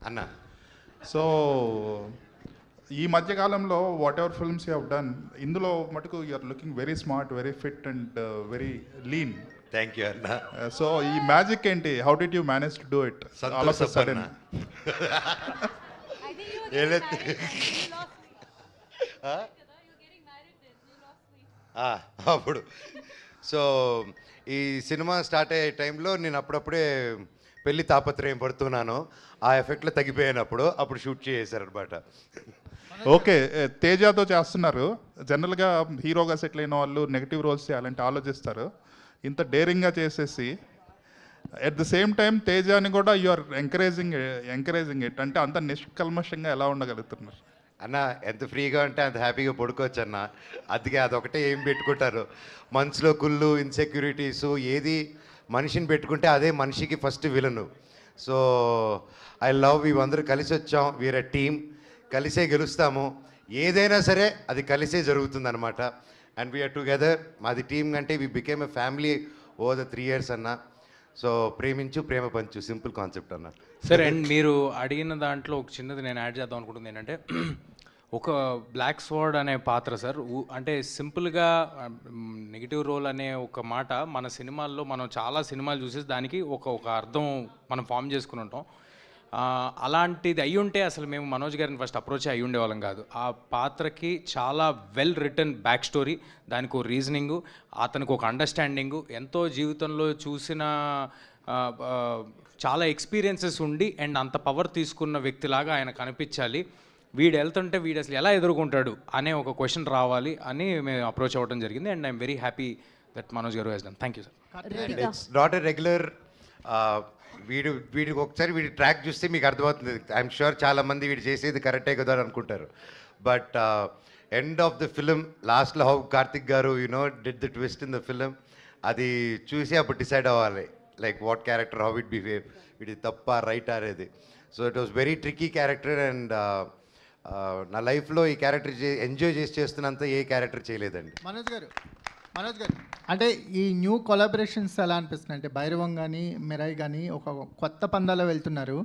అన్న సో ఈ మధ్య కాలంలో whatever films you have done, ఇందులో మటుకు you are looking very smart, very fit and very lean. Thank you అన్న. సో ఈ మ్యాజిక్ ఏంటి? How did you manage to do it all of a sudden? I think you were getting married then. You lost weight. Huh? You were getting married then. You lost weight. అప్పుడు so ఈ cinema start అయ్యే టైంలో నేను అప్పుడప్పుడే పెళ్లి తాపత్రయం పడుతున్నాను. ఆ ఎఫెక్ట్లో తగ్గిపోయాను. అప్పుడు షూట్ చేసేసారనమాట. ఓకే, తేజాతో చేస్తున్నారు. జనరల్గా హీరోగా సెటిల్ అయిన వాళ్ళు నెగిటివ్ రోల్స్ చేయాలంటే ఆలోచిస్తారు. ఇంత డేరింగ్గా చేసేసి ఎట్ ద సేమ్ టైం తేజాని కూడా యు ఆర్ ఎంకరేజింగ్ ఇట్, అంటే అంత నిష్కల్మషంగా ఎలా ఉండగలుగుతున్నారు? అన్న ఎంత ఫ్రీగా ఉంటే అంత హ్యాపీగా పడుకోవచ్చు అన్న. అందుకే అదొకటే ఏం పెట్టుకుంటారు మనసులో, కుళ్ళు, ఇన్సెక్యూరిటీసు. ఏది మనిషిని పెట్టుకుంటే అదే మనిషికి first villain. So I love, ఇవందరూ కలిసి వచ్చాం, వీఆర్ ఎ టీమ్, కలిసే గెలుస్తాము. ఏదైనా సరే అది కలిసే జరుగుతుందన్నమాట. And we're together. మాది టీం కంటే we became a family over the 3 years అన్న. సో ప్రేమించు ప్రేమ పంచు, సింపుల్ కాన్సెప్ట్ అన్న. సరే, అండ్ మీరు అడిగిన దాంట్లో ఒక చిన్నది నేను యాడ్ చేద్దాం అనుకుంటుంది ఏంటంటే, ఒక బ్లాక్ స్వార్డ్ అనే పాత్ర సార్, అంటే సింపుల్గా నెగిటివ్ రోల్ అనే ఒక మాట మన సినిమాల్లో మనం చాలా సినిమాలు చూసేసి దానికి ఒక అర్థం మనం ఫామ్ చేసుకుని ఉంటాం. అలాంటిది అయ్యి ఉంటే అసలు మేము మనోజ్ గారిని ఫస్ట్ అప్రోచ్ అయ్యి ఉండేవాళ్ళం కాదు. ఆ పాత్రకి చాలా వెల్ రిటర్న్ బ్యాక్ స్టోరీ, దానికి ఒక రీజనింగు, అతనికి ఒక అండర్స్టాండింగు, ఎంతో జీవితంలో చూసిన చాలా ఎక్స్పీరియన్సెస్ ఉండి అండ్ అంత పవర్ తీసుకున్న వ్యక్తిలాగా ఆయన కనిపించాలి. వీడు వెళ్తుంటే వీడు అసలు ఎలా ఎదుర్కొంటాడు అనే ఒక క్వశ్చన్ రావాలి అని మేము అప్రోచ్ అవ్వడం జరిగింది. And I'm very happy that Manoj గారు he's done. Thank you sir. It's not a regular. వీడికి ఒకసారి వీడి ట్రాక్ చూస్తే మీకు అర్థమవుతుంది. ఐఎమ్ షూర్ చాలామంది వీడు చేసేది కరెక్టే కదా అని అనుకుంటారు. But end of the film లాస్ట్లో హౌ కార్తిక్ గారు did the twist in the film, అది చూసి అప్పుడు డిసైడ్ అవ్వాలి like what character, how it behave, ఇది తప్ప రైట్ అనేది. So it was very tricky character. And నా లైఫ్లో ఈ క్యారెక్టర్ ఎంజాయ్ చేస్తున్నంత ఏ క్యారెక్టర్ చేయలేదండి. మనోజ్ గారు అంటే ఈ న్యూ కొలాబరేషన్స్ ఎలా అనిపిస్తున్నాయి? అంటే భైరవం కానీ మిరాయి కానీ ఒక కొత్త పందాలో వెళ్తున్నారు.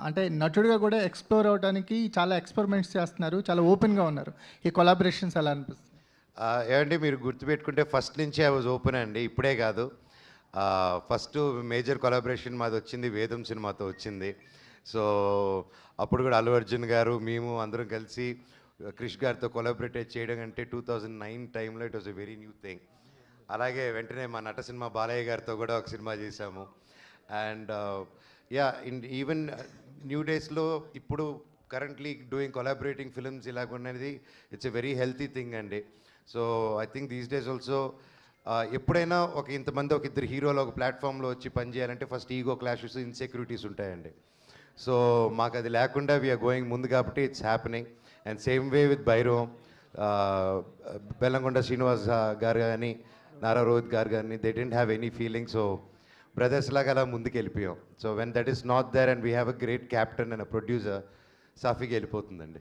అంటే నటుడిగా కూడా ఎక్స్ప్లోర్ అవడానికి చాలా ఎక్స్పెరిమెంట్స్ చేస్తున్నారు, చాలా ఓపెన్గా ఉన్నారు. ఈ కొలాబరేషన్స్ ఎలా అనిపిస్తుంది? ఏమండి, మీరు గుర్తుపెట్టుకుంటే ఫస్ట్ నుంచి ఐ వాజ్ ఓపెన్ అండి, ఇప్పుడే కాదు. ఫస్ట్ మేజర్ కొలాబరేషన్ మాది వచ్చింది వేదం సినిమాతో వచ్చింది. సో అప్పుడు కూడా అల్లు అర్జున్ గారు, మేము అందరం కలిసి క్రిష్ గారితో కొలాబరేట్ చేయడం అంటే 2009 టైంలో it was a very new thing. అలాగే వెంటనే మా నట సినిమా బాలయ్య గారితో కూడా ఒక సినిమా చేశాము. అండ్ ఈవెన్ న్యూ డేస్లో ఇప్పుడు కరెంట్లీ డూయింగ్ కొలాబరేటింగ్ ఫిల్మ్స్ ఇలాగున్నది it's a very healthy thing అండి. So I think these days also ఎప్పుడైనా ఇంతమంది ఒక ఇద్దరు హీరోలు ఒక ప్లాట్ఫామ్లో వచ్చి పనిచేయాలంటే ఫస్ట్ ఈగో క్లాషెస్, ఇన్సెక్యూరిటీస్ ఉంటాయండి. సో మాకు అది లేకుండా వీఆర్ గోయింగ్ ముందు కాబట్టి it's happening. And same way with Bhairavam, Bellamkonda Srinivas గారు కానీ నారా రోహిత్ గారు కానీ they didn't have any feeling. So brothers లాగా అలా ముందుకు వెళ్ళిపోయాం. So when that is not there and we have a great captain and a producer, సాఫీగా వెళ్ళిపోతుందండి.